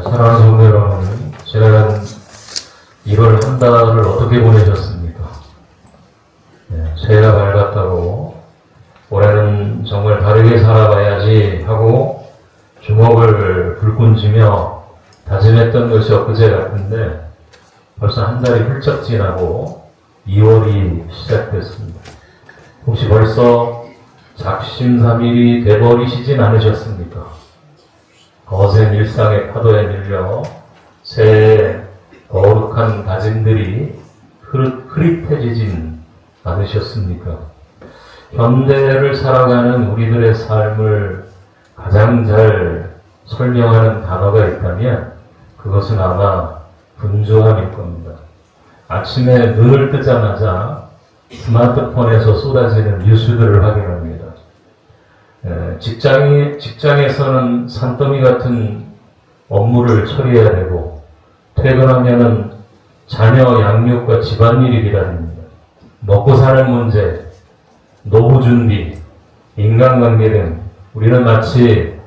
사랑하는 성도 여러분, 지난 이번 한 달을 어떻게 보내셨습니까? 새해가 밝았다고 올해는 정말 바르게 살아가야지 하고 주먹을 불끈 쥐며 다짐했던 것이 엊그제 같은데 벌써 한 달이 훌쩍 지나고 2월이 시작됐습니다. 혹시 벌써 작심삼일이 돼버리시진 않으셨습니까? 거센 일상의 파도에 밀려 새해 거룩한 다짐들이 흐릿해지진 않으셨습니까? 현대를 살아가는 우리들의 삶을 가장 잘 설명하는 단어가 있다면 그것은 아마 분주함일 겁니다. 아침에 눈을 뜨자마자 스마트폰에서 쏟아지는 뉴스들을 확인합니다. 직장에서는 산더미 같은 업무를 처리해야 되고 퇴근하면은 자녀 양육과 집안일이 기다립니다. 먹고 사는 문제, 노후 준비, 인간관계 등 우리는 마치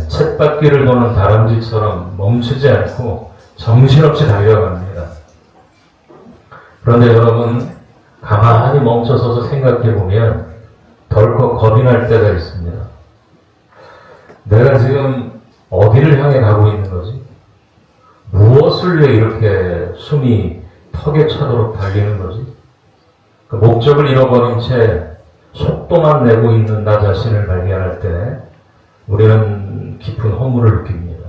쳇바퀴를 도는 다람쥐처럼 멈추지 않고 정신없이 달려갑니다. 그런데 여러분, 가만히 멈춰서서 생각해보면 덜컥 겁이 날 때가 있습니다. 내가 지금 어디를 향해 가고 있는 거지? 무엇을 위해 이렇게 숨이 턱에 차도록 달리는 거지? 그 목적을 잃어버린 채 속도만 내고 있는 나 자신을 발견할 때 우리는 깊은 허물을 느낍니다.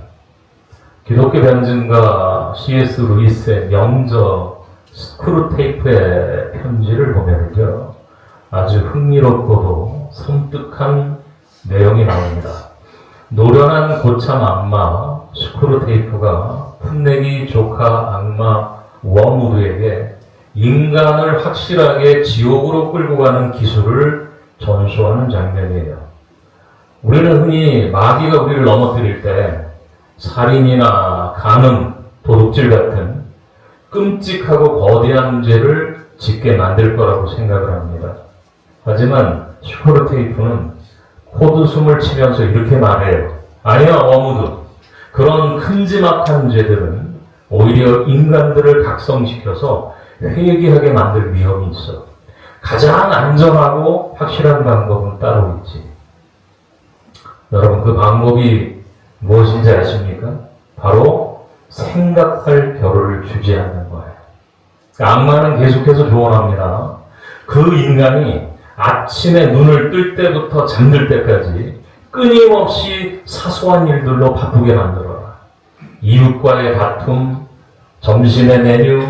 기독교 변증가 C.S. 루이스의 명저 스크루테이프의 편지를 보면요, 아주 흥미롭고도 섬뜩한 내용이 나옵니다. 노련한 고참 악마 스크루테이프가 풋내기 조카 악마 워무드에게 인간을 확실하게 지옥으로 끌고 가는 기술을 전수하는 장면이에요. 우리는 흔히 마귀가 우리를 넘어뜨릴 때 살인이나 간음, 도둑질 같은 끔찍하고 거대한 죄를 짓게 만들 거라고 생각을 합니다. 하지만 스크루테이프는 코드숨을 치면서 이렇게 말해요. 아니야, 워무드. 그런 큼지막한 죄들은 오히려 인간들을 각성시켜서 회개하게 만들 위험이 있어. 가장 안전하고 확실한 방법은 따로 있지. 여러분, 그 방법이 무엇인지 아십니까? 바로 생각할 겨를을 주지 않는 거예요. 악마는 계속해서 조언합니다. 그 인간이 아침에 눈을 뜰 때부터 잠들 때까지 끊임없이 사소한 일들로 바쁘게 만들어라. 이웃과의 다툼, 점심의 메뉴,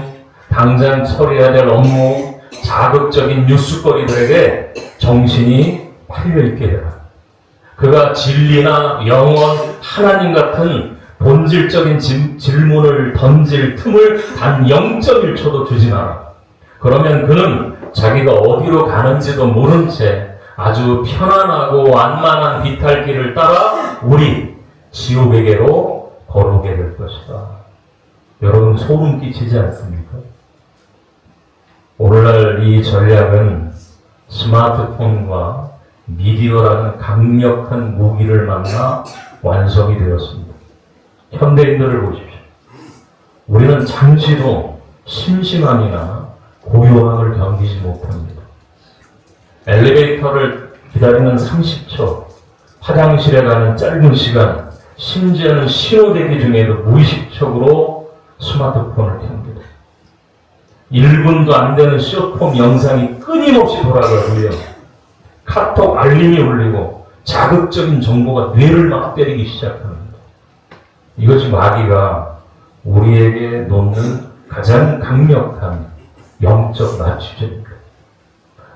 당장 처리해야 될 업무, 자극적인 뉴스거리들에게 정신이 팔려있게 해라. 그가 진리나 영원, 하나님 같은 본질적인 질문을 던질 틈을 단 0.1초도 주지 마라. 그러면 그는 자기가 어디로 가는지도 모른 채 아주 편안하고 완만한 비탈길을 따라 우리 지옥에게로 걸어오게 될 것이다. 여러분, 소름 끼치지 않습니까? 오늘날 이 전략은 스마트폰과 미디어라는 강력한 무기를 만나 완성이 되었습니다. 현대인들을 보십시오. 우리는 잠시도 심심함이나 고요함을 견디지 못합니다. 엘리베이터를 기다리는 30초, 화장실에 가는 짧은 시간, 심지어는 신호대기 중에도 무의식적으로 스마트폰을 켭니다. 1분도 안 되는 숏폼 영상이 끊임없이 돌아가고요. 카톡 알림이 울리고 자극적인 정보가 뇌를 막 때리기 시작합니다. 이것이 마귀가 우리에게 놓는 가장 강력한 영적 나치죄입니다.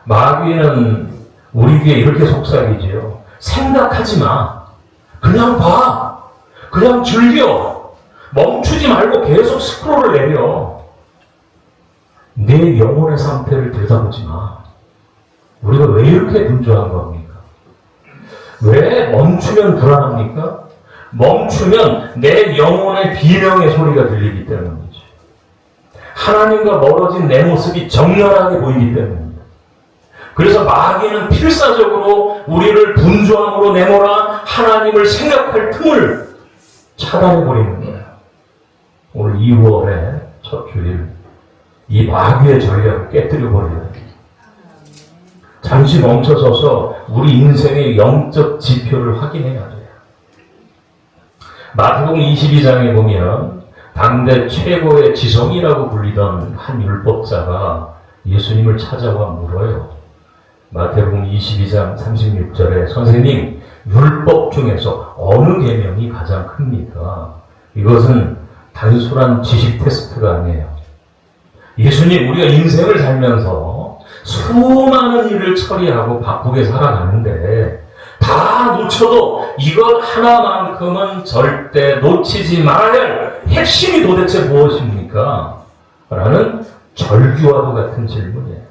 마귀는 우리 귀에 이렇게 속삭이지요. 생각하지 마. 그냥 봐. 그냥 즐겨. 멈추지 말고 계속 스크롤을 내려. 내 영혼의 상태를 들여다보지 마. 우리가 왜 이렇게 분주한 겁니까? 왜 멈추면 불안합니까? 멈추면 내 영혼의 비명의 소리가 들리기 때문이죠. 하나님과 멀어진 내 모습이 정연하게 보이기 때문입니다. 그래서 마귀는 필사적으로 우리를 분주함으로 내몰아 하나님을 생각할 틈을 차단해버리는 거예요. 오늘 2월의 첫 주일, 이 마귀의 전략을 깨뜨려버려야 돼요. 잠시 멈춰서서 우리 인생의 영적 지표를 확인해야 돼요. 마태복음 22장에 보면 당대 최고의 지성이라고 불리던 한 율법자가 예수님을 찾아와 물어요. 마태복음 22장 36절에 선생님, 율법 중에서 어느 계명이 가장 큽니까? 이것은 단순한 지식 테스트가 아니에요. 예수님, 우리가 인생을 살면서 수많은 일을 처리하고 바쁘게 살아가는데 다 놓쳐도 이것 하나만큼은 절대 놓치지 말아야 할 핵심이 도대체 무엇입니까? 라는 절규와도 같은 질문이에요.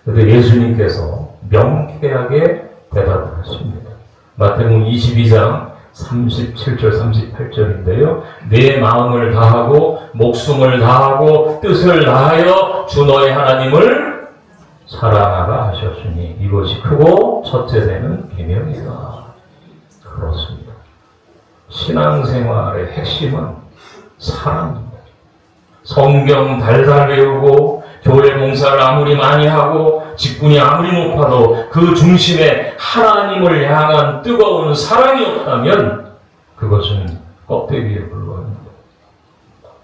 그런데 예수님께서 명쾌하게 대답을 하십니다. 마태복음 22장 37절 38절인데요. 내 마음을 다하고 목숨을 다하고 뜻을 다하여 주 너의 하나님을 사랑하라 하셨으니 이것이 크고 첫째 되는 계명이다. 그렇습니다. 신앙생활의 핵심은 사랑입니다. 성경 달달 외우고 교회 봉사를 아무리 많이 하고 직분이 아무리 높아도 그 중심에 하나님을 향한 뜨거운 사랑이 없다면 그것은 껍데기에 불과합니다.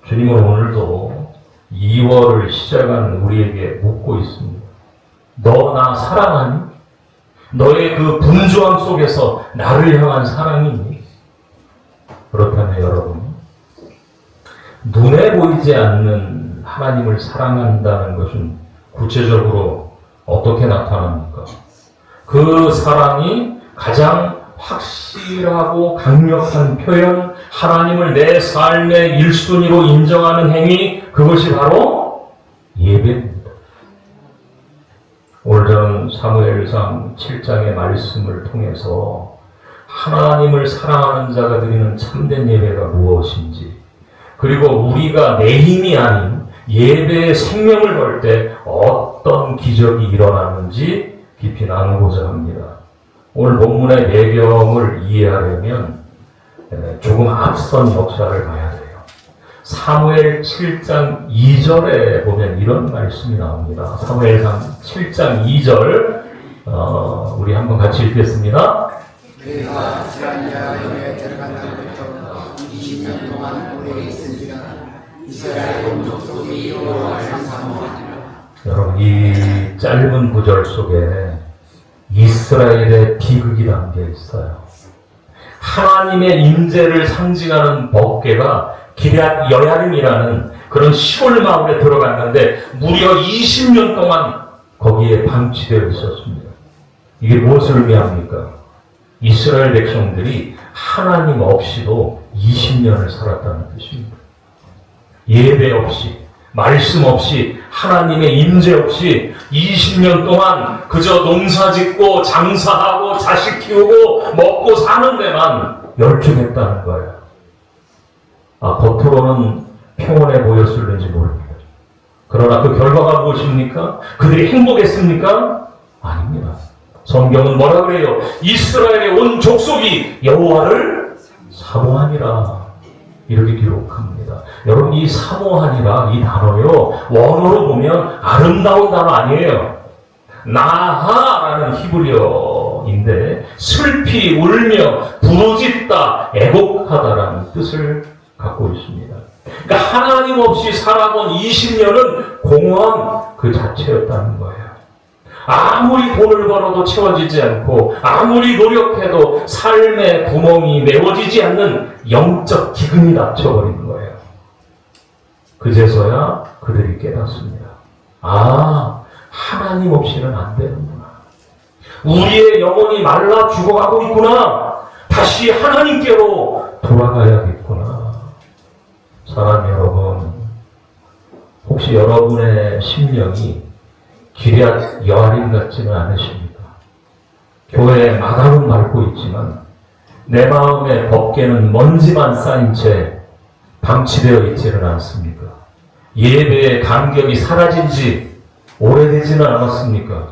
주님은 오늘도 2월을 시작하는 우리에게 묻고 있습니다. 너 나 사랑하니? 너의 그 분주함 속에서 나를 향한 사랑이니? 그렇다면 여러분, 눈에 보이지 않는 하나님을 사랑한다는 것은 구체적으로 어떻게 나타납니까? 그 사랑이 가장 확실하고 강력한 표현, 하나님을 내 삶의 1순위로 인정하는 행위, 그것이 바로 예배입니다. 오늘 저는 사무엘상 7장의 말씀을 통해서 하나님을 사랑하는 자가 드리는 참된 예배가 무엇인지, 그리고 우리가 내 힘이 아닌 예배의 생명을 걸 때 어떤 기적이 일어나는지 깊이 나누고자 합니다. 오늘 본문의 배경을 이해하려면 조금 앞선 역사를 봐야 돼요. 사무엘 7장 2절에 보면 이런 말씀이 나옵니다. 사무엘상 7장 2절 우리 한번 같이 읽겠습니다. 그가 이스라엘에 들어간 날부터 20년 동안 오래 있으니라. 이스라엘 온 족속이 여호와를 사모하니라. 여러분, 이 짧은 구절 속에 이스라엘의 비극이 담겨 있어요. 하나님의 임재를 상징하는 법궤가 기럇 여야림이라는 그런 시골 마을에 들어갔는데 무려 20년 동안 거기에 방치되어 있었습니다. 이게 무엇을 의미합니까? 이스라엘 백성들이 하나님 없이도 20년을 살았다는 뜻입니다. 예배 없이, 말씀 없이, 하나님의 임재 없이 20년 동안 그저 농사 짓고 장사하고 자식 키우고 먹고 사는 데만 열중했다는 거예요. 겉으로는 평온해 보였을는지 모릅니다. 그러나 그 결과가 무엇입니까? 그들이 행복했습니까? 아닙니다. 성경은 뭐라 그래요? 이스라엘의 온 족속이 여호와를 사모하니라. 이렇게 기록합니다. 여러분, 이 사모하니라 이 단어요, 원어로 보면 아름다운 단어 아니에요. 나하라는 히브리어인데 슬피 울며 부르짖다 애곡하다라는 뜻을 갖고 있습니다. 그러니까 하나님 없이 살아본 20년은 공허함 그 자체였다는 거예요. 아무리 돈을 벌어도 채워지지 않고 아무리 노력해도 삶의 구멍이 메워지지 않는 영적 기근이 닥쳐버린 거예요. 그제서야 그들이 깨닫습니다. 하나님 없이는 안 되는구나. 우리의 영혼이 말라 죽어가고 있구나. 다시 하나님께로 돌아가야겠구나. 사랑 여러분, 혹시 여러분의 심령이 기럇 여아림 같지는 않으십니까? 교회 마당은 맑고 있지만 내 마음의 법궤는 먼지만 쌓인 채 방치되어 있지는 않습니까? 예배의 감격이 사라진 지 오래되지는 않았습니까?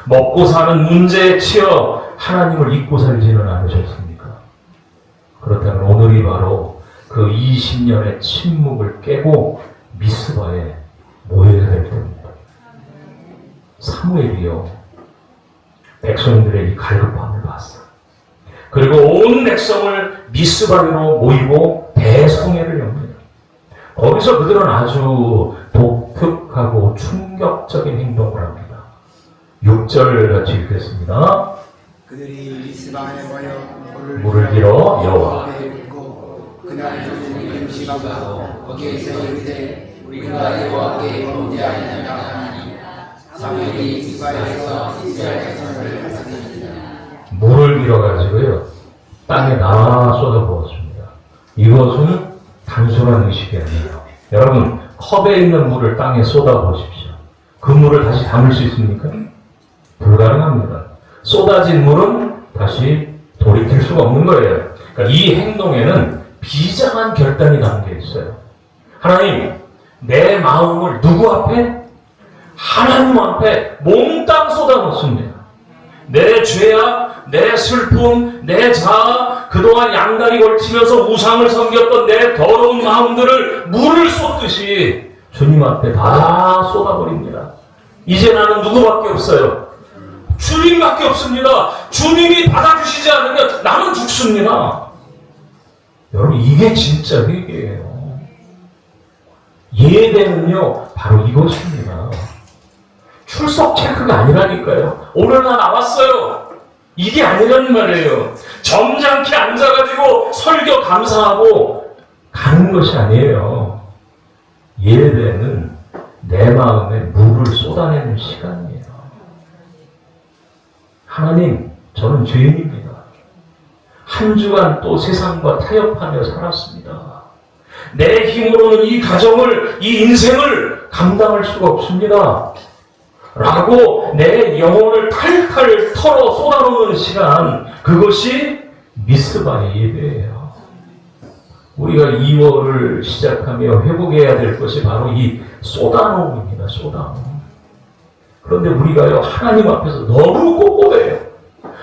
먹고 사는 문제에 치여 하나님을 잊고 살지는 않으셨습니까? 그렇다면 오늘이 바로 그 20년의 침묵을 깨고 미스바에 모여야 될 때입니다. 사무엘이요, 백성들의 이 갈급함을 봤어. 그리고 온 백성을 미스바로 모이고 대성회를 엽니다. 거기서 그들은 아주 독특하고 충격적인 행동을 합니다. 6절 같이 읽겠습니다. 그들이 미스바에 모여 물을 빌어 여호와 앞에 묻고 그날 저녁 금식하고 거기에서 이르되 우리가 여호와께 범죄하였나이다 하니 사무엘이 미스바에서 이스라엘 백성을 다스립니다. 물을 빌어가지고요, 땅에 다 쏟아부었습니다. 이것은 단순한 의식이 아니에요. 여러분, 컵에 있는 물을 땅에 쏟아보십시오. 그 물을 다시 담을 수 있습니까? 불가능합니다. 쏟아진 물은 다시 돌이킬 수가 없는 거예요. 그러니까 이 행동에는 비장한 결단이 담겨 있어요. 하나님, 내 마음을 누구 앞에? 하나님 앞에 몽땅 쏟아놓습니다. 내 죄악, 내 슬픔, 내 자아, 그동안 양다리 걸치면서 우상을 섬겼던 내 더러운 마음들을 물을 쏟듯이 주님 앞에 다 쏟아버립니다. 이제 나는 누구밖에 없어요? 주님밖에 없습니다. 주님이 받아주시지 않으면 나는 죽습니다. 여러분, 이게 진짜 회개예요. 예배는요, 바로 이것입니다. 출석 체크가 아니라니까요. 오늘 나 나왔어요. 이게 아니라는 말이에요. 점잖게 앉아가지고 설교 감사하고 가는 것이 아니에요. 예배는 내 마음에 물을 쏟아내는 시간이에요. 하나님, 저는 죄인입니다. 한 주간 또 세상과 타협하며 살았습니다. 내 힘으로는 이 가정을, 이 인생을 감당할 수가 없습니다. 라고 내 영혼을 탈탈 털어 쏟아놓는 시간, 그것이 미스바의 예배예요. 우리가 2월을 시작하며 회복해야 될 것이 바로 이 쏟아놓음입니다. 쏟아놓음. 그런데 우리가요, 하나님 앞에서 너무 꼼꼼해요.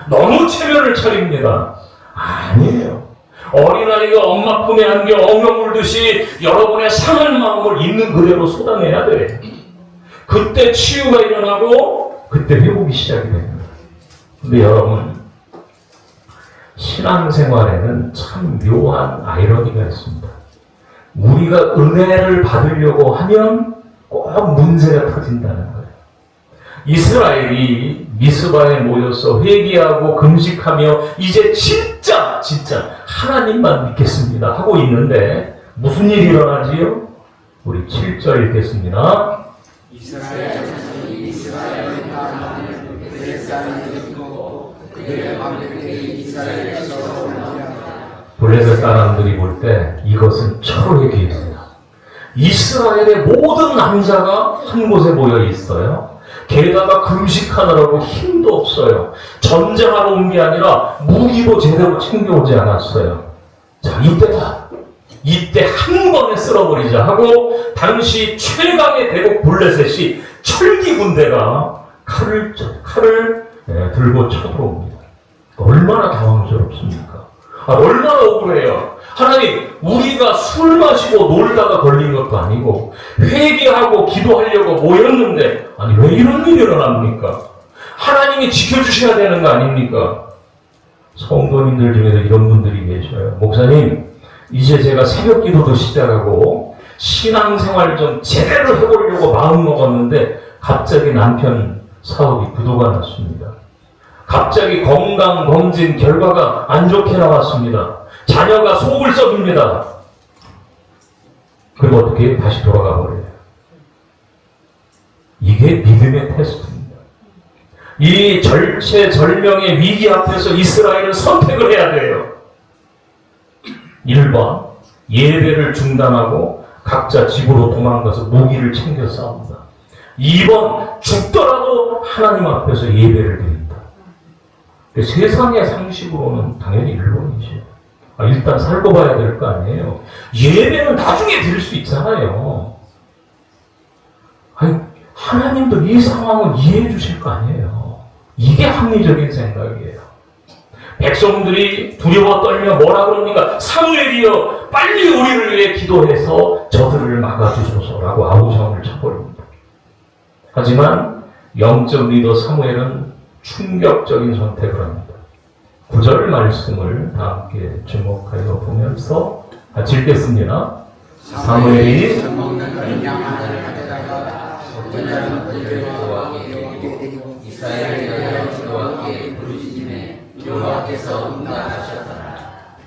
너무 체면을 차립니다. 아니에요. 어린아이가 엄마 품에 안겨 엉엉 울듯이 여러분의 상한 마음을 있는 그대로 쏟아내야 돼. 그때 치유가 일어나고 그때 회복이 시작이 됩니다. 근데 여러분, 신앙생활에는 참 묘한 아이러니가 있습니다. 우리가 은혜를 받으려고 하면 꼭 문제가 터진다는 거예요. 이스라엘이 미스바에 모여서 회개하고 금식하며 이제 진짜 하나님만 믿겠습니다 하고 있는데 무슨 일이 일어나지요? 우리 7절 읽겠습니다. 이스라엘 자손이 이스라엘의 땅을 블레셋을 듣고 그들의 왕들이 이스라엘에서 올라오니라. 블레셋 사람들이 볼 때 이것은 철의 기회입니다. 이스라엘의 모든 남자가 한 곳에 모여 있어요. 게다가 금식하느라고 힘도 없어요. 전쟁하러 온 게 아니라 무기도 제대로 챙겨오지 않았어요. 자, 이때다. 이때 한 번에 쓸어버리자 하고 당시 최강의 대국 블레셋이 철기 군대가 칼을 들고 쳐들어옵니다. 얼마나 당황스럽습니까? 얼마나 억울해요. 하나님, 우리가 술 마시고 놀다가 걸린 것도 아니고 회개하고 기도하려고 모였는데 아니 왜 이런 일이 일어납니까? 하나님이 지켜주셔야 되는 거 아닙니까? 성도님들 중에도 이런 분들이 계셔요. 목사님, 이제 제가 새벽 기도도 시작하고 신앙생활 좀 제대로 해보려고 마음먹었는데 갑자기 남편 사업이 부도가 났습니다. 갑자기 건강검진 결과가 안 좋게 나왔습니다. 자녀가 속을 썩입니다. 그리고 어떻게 다시 돌아가 버려요. 이게 믿음의 테스트입니다. 이 절체절명의 위기 앞에서 이스라엘은 선택을 해야 돼요. 1번, 예배를 중단하고 각자 집으로 도망가서 무기를 챙겨 싸웁니다. 2번, 죽더라도 하나님 앞에서 예배를 드립니다. 세상의 상식으로는 당연히 1번이죠. 일단 살고 봐야 될 거 아니에요. 예배는 나중에 드릴 수 있잖아요. 아니, 하나님도 이 상황을 이해해 주실 거 아니에요. 이게 합리적인 생각이에요. 백성들이 두려워 떨며 뭐라 그럽니까? 사무엘이여 빨리 우리를 위해 기도해서 저들을 막아주소서라고 아우성을 쳐버립니다. 하지만 영적 리더 사무엘은 충격적인 선택을 합니다. 9절 말씀을 다 함께 주목하여 보면서 같이 읽겠습니다. 사무엘이 먹는 양 하나를 가져다가 어떤 자는 그들을 여호와께 드리고 이스라엘의 여호와께 부르짖음에 여호와께서 응답하셨더라.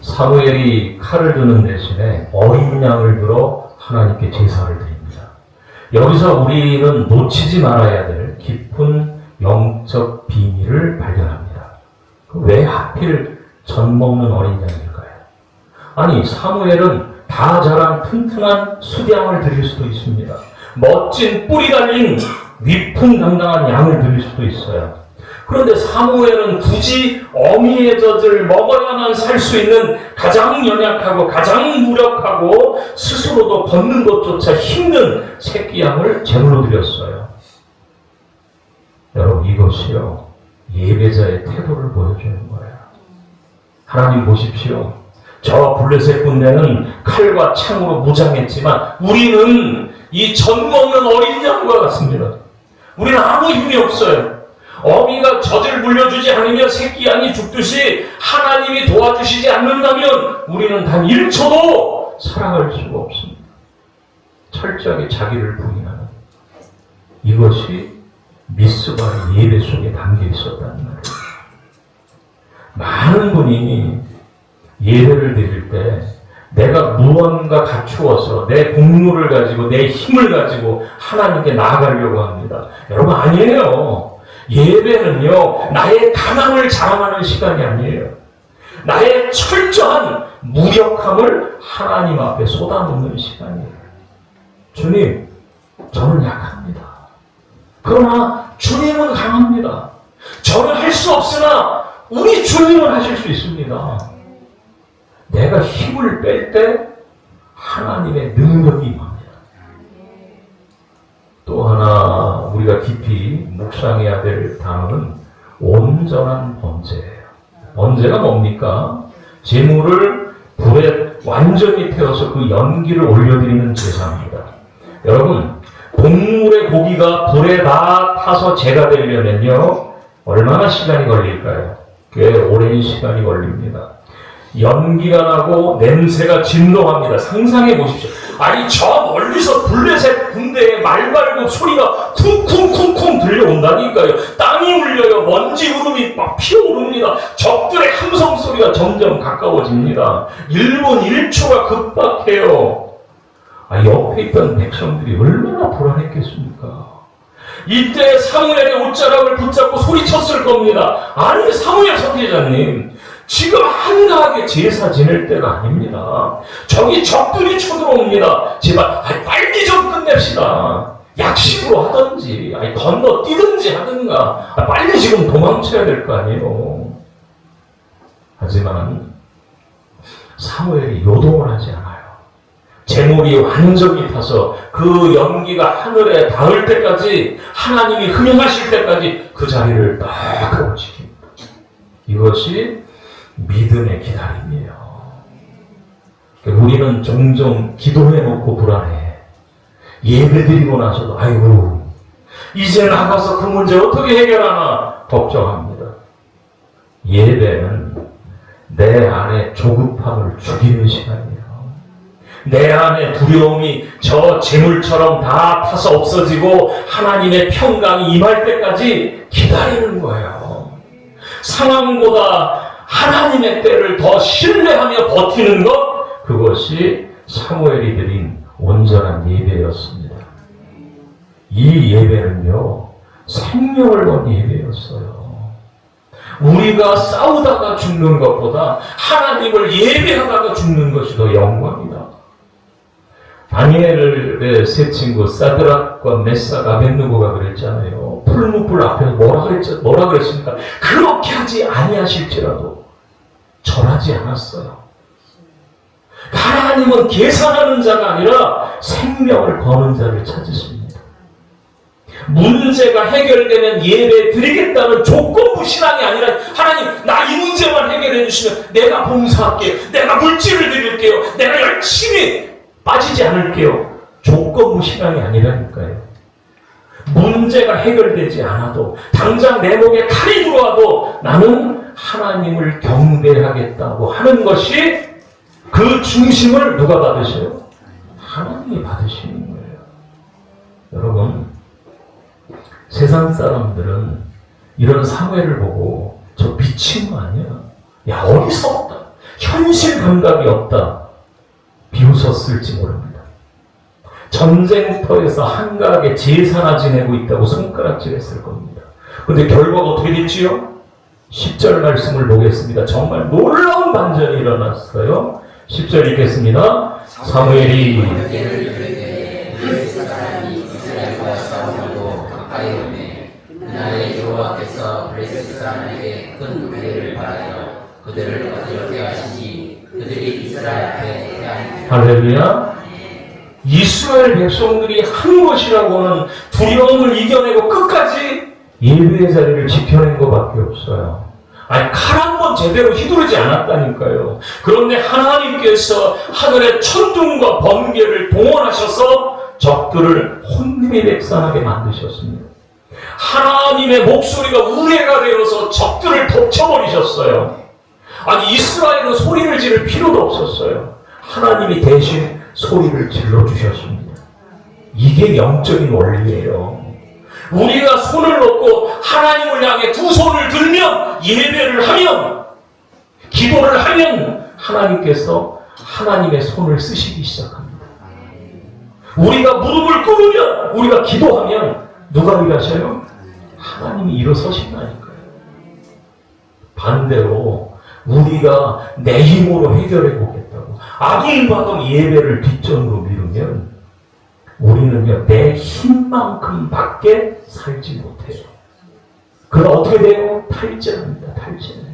사무엘이 칼을 드는 대신에 어린 양을 들어 하나님께 제사를 드립니다. 여기서 우리는 놓치지 말아야 될 깊은 영적 비밀을 발견합니다. 왜 하필 젖 먹는 어린 양일까요? 아니, 사무엘은 다 자란 튼튼한 수양을 드릴 수도 있습니다. 멋진 뿌리 달린 위풍당당한 양을 드릴 수도 있어요. 그런데 사무엘은 굳이 어미의 젖을 먹어야만 살 수 있는 가장 연약하고 가장 무력하고 스스로도 걷는 것조차 힘든 새끼 양을 제물로 드렸어요. 여러분, 이것이요, 예배자의 태도를 보여주는 거예요. 하나님 보십시오. 저와 블레셋 군대는 칼과 창으로 무장했지만 우리는 이 젖 먹는 어린 양과 같습니다. 우리는 아무 힘이 없어요. 어미가 젖을 물려주지 않으면 새끼 양이 죽듯이 하나님이 도와주시지 않는다면 우리는 단 1초도 살아갈 수가 없습니다. 철저하게 자기를 부인하는 이것이 미스바의 예배 속에 담겨 있었다는 말이에요. 많은 분이 예배를 드릴 때 내가 무언가 갖추어서 내 공로를 가지고 내 힘을 가지고 하나님께 나아가려고 합니다. 여러분, 아니에요. 예배는요, 나의 가망을 자랑하는 시간이 아니에요. 나의 철저한 무력함을 하나님 앞에 쏟아놓는 시간이에요. 주님, 저는 약합니다. 그러나 주님은 강합니다. 저는 할 수 없으나 우리 주님은 하실 수 있습니다. 내가 힘을 뺄 때 하나님의 능력이 임합니다. 또 하나 우리가 깊이 묵상해야 될 단어는 온전한 번제예요. 번제가 뭡니까? 제물을 불에 완전히 태워서 그 연기를 올려드리는 제사입니다. 여러분, 동물의 고기가 불에 다 타서 제가 되려면요, 얼마나 시간이 걸릴까요? 꽤 오랜 시간이 걸립니다. 연기가 나고 냄새가 진동합니다. 상상해 보십시오. 아니, 저 멀리서 블레셋 군대의 말발굽 소리가 쿵쿵쿵쿵 들려온다니까요. 땅이 울려요. 먼지 구름이 막 피어오릅니다. 적들의 함성 소리가 점점 가까워집니다. 1분 1초가 급박해요. 옆에 있던 백성들이 얼마나 불안했겠습니까? 이때 사무엘의 옷자락을 붙잡고 소리쳤을 겁니다. 아니, 사무엘 선지자님, 지금 한가하게 제사 지낼 때가 아닙니다. 저기 적들이 쳐들어옵니다. 제발 빨리 좀 끝냅시다. 약식으로 하든지 건너뛰든지 하든가 빨리 지금 도망쳐야 될 거 아니에요. 하지만 사무엘이 요동을 하지 않아요. 제물이 완전히 타서 그 연기가 하늘에 닿을 때까지, 하나님이 흥행하실 때까지 그 자리를 딱 하고 지킵니다. 이것이 믿음의 기다림이에요. 우리는 종종 기도해놓고 불안해. 예배드리고 나서도 아이고 이제 나가서 그 문제 어떻게 해결하나 걱정합니다. 예배는 내 안에 조급함을 죽이는 시간이에요. 내 안에 두려움이 저 재물처럼 다 타서 없어지고 하나님의 평강이 임할 때까지 기다리는 거예요. 상황보다 하나님의 때를 더 신뢰하며 버티는 것, 그것이 사무엘이 드린 온전한 예배였습니다. 이 예배는요, 생명을 건 예배였어요. 우리가 싸우다가 죽는 것보다 하나님을 예배하다가 죽는 것이 더 영광이다. 다니엘의 세 친구 사드락과 메삭 아벳느고가 그랬잖아요. 풀무불 앞에서 뭐라 그랬습니까? 그렇게 하지 아니하실지라도 절하지 않았어요. 하나님은 계산하는 자가 아니라 생명을 거는 자를 찾으십니다. 문제가 해결되면 예배 드리겠다는 조건부 신앙이 아니라 하나님 나 이 문제만 해결해 주시면 내가 봉사할게요. 내가 물질을 드릴게요. 내가 열심히 빠지지 않을게요. 조건부 신앙이 아니라니까요. 문제가 해결되지 않아도 당장 내 목에 칼이 들어와도 나는 하나님을 경배하겠다고 하는 것이 그 중심을 누가 받으셔요? 하나님이 받으시는 거예요. 여러분, 세상 사람들은 이런 사회를 보고 저 미친 거 아니야? 야, 어리석었다. 현실 감각이 없다. 비웃었을지 모릅니다. 전쟁터에서 한가하게 제사나 지내고 있다고 손가락질 했을 겁니다. 근데 결과가 어떻게 됐지요? 10절 말씀을 보겠습니다. 정말 놀라운 반전이 일어났어요. 10절 읽겠습니다. 사무엘이 그날에 여호와께서 블레셋 사람에게 큰 은혜를 바라여 그들을 어떻게 하시니 그들이 이스라엘 앞에 대한 할렐루야. 이스라엘 백성들이 한 것이라고는 두려움을 이겨내고 끝까지 예배의 자리를 지켜낸 것밖에 없어요. 아니, 칼 한 번 제대로 휘두르지 않았다니까요. 그런데 하나님께서 하늘의 천둥과 번개를 동원하셔서 적들을 혼미백산하게 만드셨습니다. 하나님의 목소리가 우레가 되어서 적들을 덮쳐버리셨어요. 아니, 이스라엘은 소리를 지를 필요도 없었어요. 하나님이 대신 소리를 질러주셨습니다. 이게 영적인 원리예요. 우리가 손을 놓고 하나님을 향해 두 손을 들면, 예배를 하면, 기도를 하면 하나님께서 하나님의 손을 쓰시기 시작합니다. 우리가 무릎을 꿇으면, 우리가 기도하면 누가 일하셔요? 하나님이 일어서신다니까요. 반대로 우리가 내 힘으로 해결해 보겠다고 아둥바둥 예배를 뒷전으로 미루면 우리는요, 내 힘만큼 밖에 살지 못해요. 그럼 어떻게 돼요? 탈진합니다. 탈진.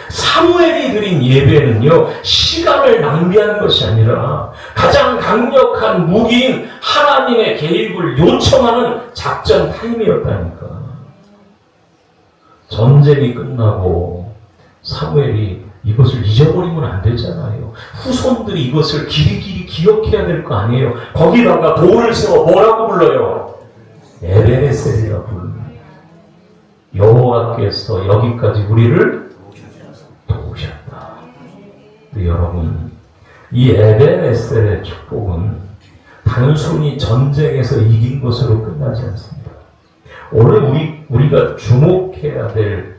사무엘이 드린 예배는요, 시간을 낭비한 것이 아니라 가장 강력한 무기인 하나님의 개입을 요청하는 작전 타임이었다니까. 전쟁이 끝나고 사무엘이 이것을 잊어버리면 안 되잖아요. 후손들이 이것을 길이길이 기억해야 될 거 아니에요. 거기다가 돌을 세워 뭐라고 불러요? 에베네셀이라고 부릅니다. 여호와께서 여기까지 우리를 도우셨다. 여러분, 이 에베네셀의 축복은 단순히 전쟁에서 이긴 것으로 끝나지 않습니다. 오늘 우리가 주목해야 될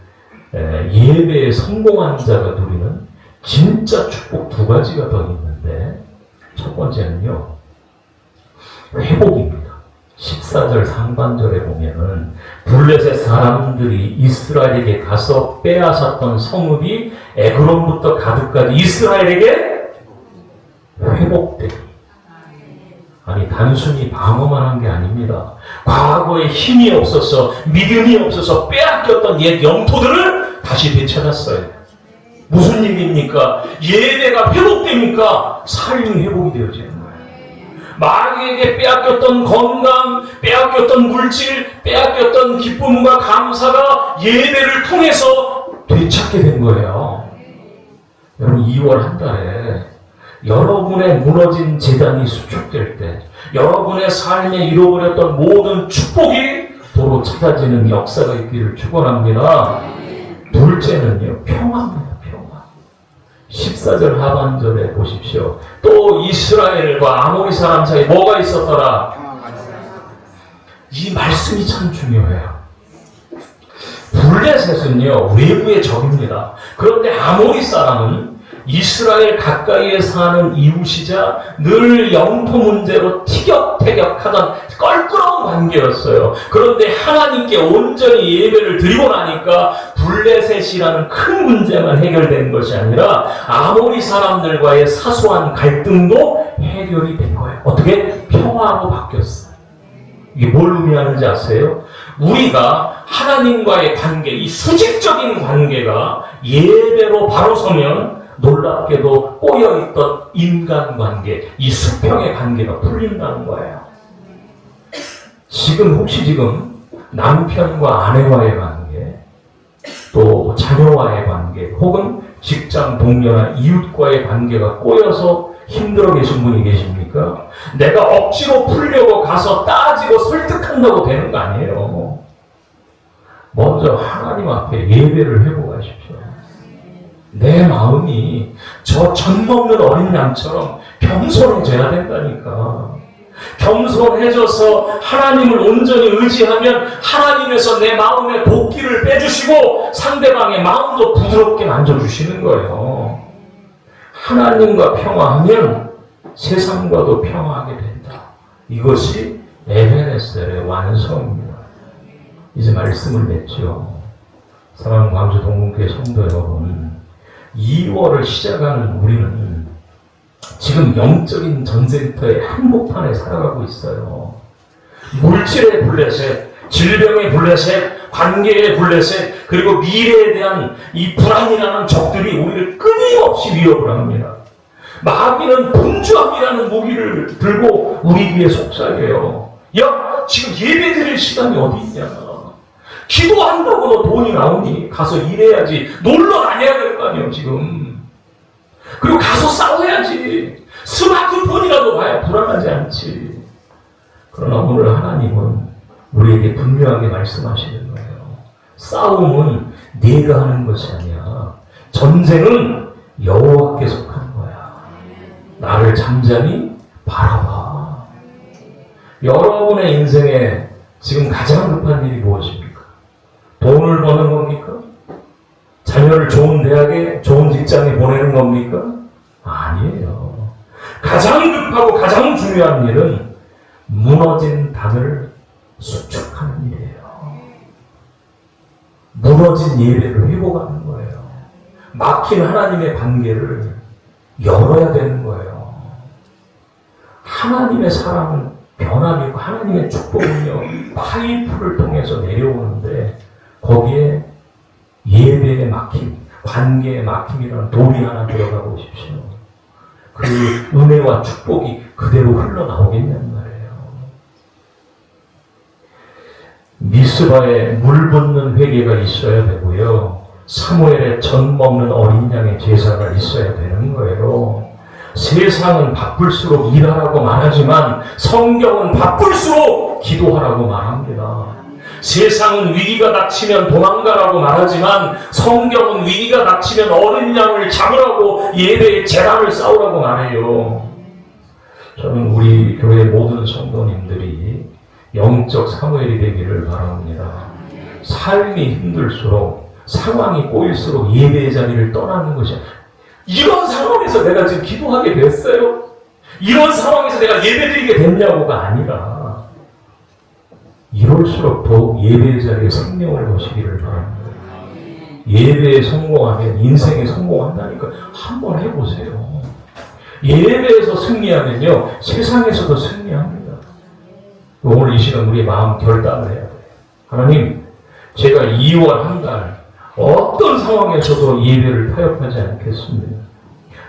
예배에 성공한 자가 누리는 진짜 축복 두 가지가 더 있는데, 첫 번째는요, 회복입니다. 14절 상반절에 보면은 블레셋 사람들이 이스라엘에게 가서 빼앗았던 성읍이 에그론부터 가드까지 이스라엘에게 회복되기. 아니, 단순히 방어만 한 게 아닙니다. 과거에 힘이 없어서, 믿음이 없어서 빼앗겼던 옛 영토들을 다시 되찾았어요. 무슨 얘기입니까? 예배가 회복됩니까? 삶이 회복이 되어지는 거예요. 마귀에게 빼앗겼던 건강, 빼앗겼던 물질, 빼앗겼던 기쁨과 감사가 예배를 통해서 되찾게 된 거예요. 여러분, 2월 한 달에 여러분의 무너진 재단이 수축될 때, 여러분의 삶에 잃어버렸던 모든 축복이 도로 찾아지는 역사가 있기를 축원합니다. 둘째는요, 평화입니다. 평화. 14절 하반절에 보십시오. 또 이스라엘과 아모리 사람 사이에 뭐가 있었더라? 이 말씀이 참 중요해요. 블레셋은요, 외부의 적입니다. 그런데 아모리 사람은 이스라엘 가까이에 사는 이웃이자 늘 영토 문제로 티격태격하던 껄끄러운 관계였어요. 그런데 하나님께 온전히 예배를 드리고 나니까 블레셋이라는 큰 문제만 해결된 것이 아니라 아모리 사람들과의 사소한 갈등도 해결이 된 거예요. 어떻게? 평화로 바뀌었어요. 이게 뭘 의미하는지 아세요? 우리가 하나님과의 관계, 이 수직적인 관계가 예배로 바로 서면 놀랍게도 꼬여있던 인간관계, 이 수평의 관계가 풀린다는 거예요. 지금 혹시 지금 남편과 아내와의 관계, 또 자녀와의 관계, 혹은 직장 동료나 이웃과의 관계가 꼬여서 힘들어 계신 분이 계십니까? 내가 억지로 풀려고 가서 따지고 설득한다고 되는 거 아니에요. 먼저 하나님 앞에 예배를 회복하십시오. 내 마음이 저 젖먹는 어린 양처럼 겸손해져야 된다니까. 겸손해져서 하나님을 온전히 의지하면 하나님에서 내 마음의 도끼를 빼주시고 상대방의 마음도 부드럽게 만져주시는 거예요. 하나님과 평화하면 세상과도 평화하게 된다. 이것이 에베네셀의 완성입니다. 이제 말씀을 맺죠. 사랑하는 광주 동문교회 성도 여러분, 2월을 시작하는 우리는 지금 영적인 전쟁터의 한복판에 살아가고 있어요. 물질의 블레셋, 질병의 블레셋, 관계의 블레셋, 그리고 미래에 대한 이 불안이라는 적들이 우리를 끊임없이 위협을 합니다. 마귀는 분주함이라는 무기를 들고 우리 귀에 속삭여요. 야, 지금 예배 드릴 시간이 어디 있냐? 기도한다고 너 돈이 나오니 가서 일해야지. 놀러 다녀야 될 거 아니에요 지금. 그리고 가서 싸워야지. 스마트폰이라도 봐야 불안하지 않지. 그러나 오늘 하나님은 우리에게 분명하게 말씀하시는 거예요. 싸움은 네가 하는 것이 아니야. 전쟁은 여호와께 속한 거야. 나를 잠잠히 바라봐. 여러분의 인생에 지금 가장 급한 일이 무엇입니까? 돈을 버는 겁니까? 자녀를 좋은 대학에, 좋은 직장에 보내는 겁니까? 아니에요. 가장 급하고 가장 중요한 일은 무너진 단을 수축하는 일이에요. 무너진 예배를 회복하는 거예요. 막힌 하나님의 관계를 열어야 되는 거예요. 하나님의 사랑은 변함이 있고 하나님의 축복은요, 파이프를 통해서 내려오는데 거기에 예배의 막힘, 관계의 막힘이라는 돌이 하나 들어가 보십시오. 그 은혜와 축복이 그대로 흘러나오겠냐는 말이에요. 미스바에 물 붓는 회개가 있어야 되고요. 사무엘의 젖 먹는 어린 양의 제사가 있어야 되는 거예요. 세상은 바쁠수록 일하라고 말하지만 성경은 바쁠수록 기도하라고 말합니다. 세상은 위기가 닥치면 도망가라고 말하지만 성경은 위기가 닥치면 어린 양을 잡으라고 예배의 재단을 쌓으라고 말해요. 저는 우리 교회 모든 성도님들이 영적 사무엘이 되기를 바랍니다. 삶이 힘들수록 상황이 꼬일수록 예배의 자리를 떠나는 것이 이런 상황에서 내가 지금 기도하게 됐어요? 이런 상황에서 내가 예배드리게 됐냐고가 아니라 이럴수록 더욱 예배의 자리에 생명을 거시기를 바랍니다. 예배에 성공하면 인생에 성공한다니까 한번 해보세요. 예배에서 승리하면요 세상에서도 승리합니다. 오늘 이 시간 우리의 마음 결단을 해야 돼요. 하나님, 제가 2월 한 달 어떤 상황에서도 예배를 타협하지 않겠습니다.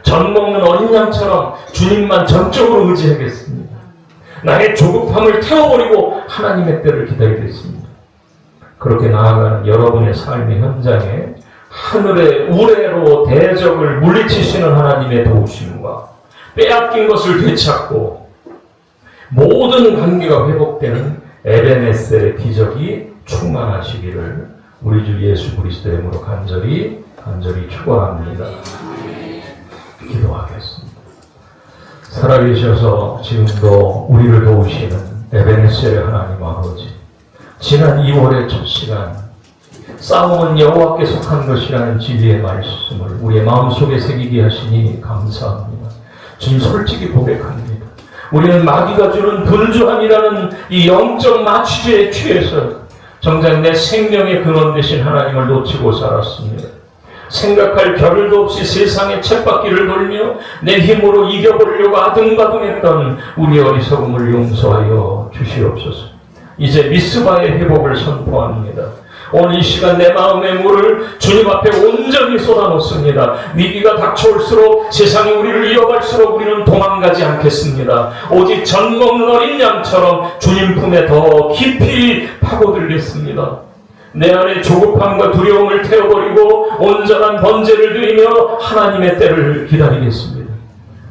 젖 먹는 어린 양처럼 주님만 전적으로 의지하겠습니다. 나의 조급함을 태워버리고 하나님의 때를 기다리겠습니다. 그렇게 나아가는 여러분의 삶의 현장에 하늘의 우레로 대적을 물리치시는 하나님의 도우심과 빼앗긴 것을 되찾고 모든 관계가 회복되는 에베네셀의 기적이 충만하시기를 우리 주 예수 그리스도의 이름으로 간절히 축원합니다. 기도하겠습니다. 살아계셔서 지금도 우리를 도우시는 에베네셀의 하나님 아버지, 지난 2월의 첫 시간 싸움은 여호와께 속한 것이라는 진리의 말씀을 우리의 마음속에 새기게 하시니 감사합니다. 주님, 솔직히 고백합니다. 우리는 마귀가 주는 분주함이라는 이 영적 마취제에 취해서 정작 내 생명의 근원 되신 하나님을 놓치고 살았습니다. 생각할 겨를도 없이 세상의 쳇바퀴를 돌며 내 힘으로 이겨보려고 아등바등했던 우리 어리석음을 용서하여 주시옵소서. 이제 미스바의 회복을 선포합니다. 오늘 이 시간 내 마음의 물을 주님 앞에 온전히 쏟아놓습니다. 위기가 닥쳐올수록 세상이 우리를 이어갈수록 우리는 도망가지 않겠습니다. 오직 젖 먹는 어린 양처럼 주님 품에 더 깊이 파고들겠습니다. 내 안에 조급함과 두려움을 태워버리고 온전한 번제를 드리며 하나님의 때를 기다리겠습니다.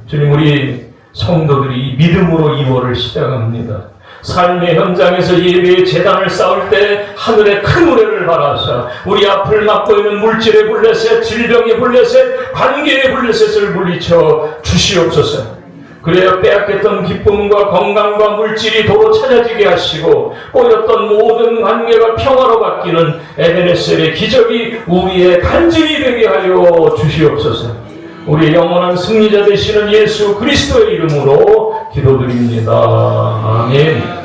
주님, 우리 성도들이 이 믿음으로 2월을 시작합니다. 삶의 현장에서 예배의 재단을 쌓을 때 하늘의 큰 우레를 바라사 우리 앞을 막고 있는 물질의 블레셋, 질병의 블레셋, 관계의 블레셋을 물리쳐 주시옵소서. 그래야 빼앗겼던 기쁨과 건강과 물질이 도로 찾아지게 하시고 꼬였던 모든 관계가 평화로 바뀌는 에베네셀의 기적이 우리의 간증이 되게 하여 주시옵소서. 우리의 영원한 승리자 되시는 예수 그리스도의 이름으로 기도드립니다. 아멘.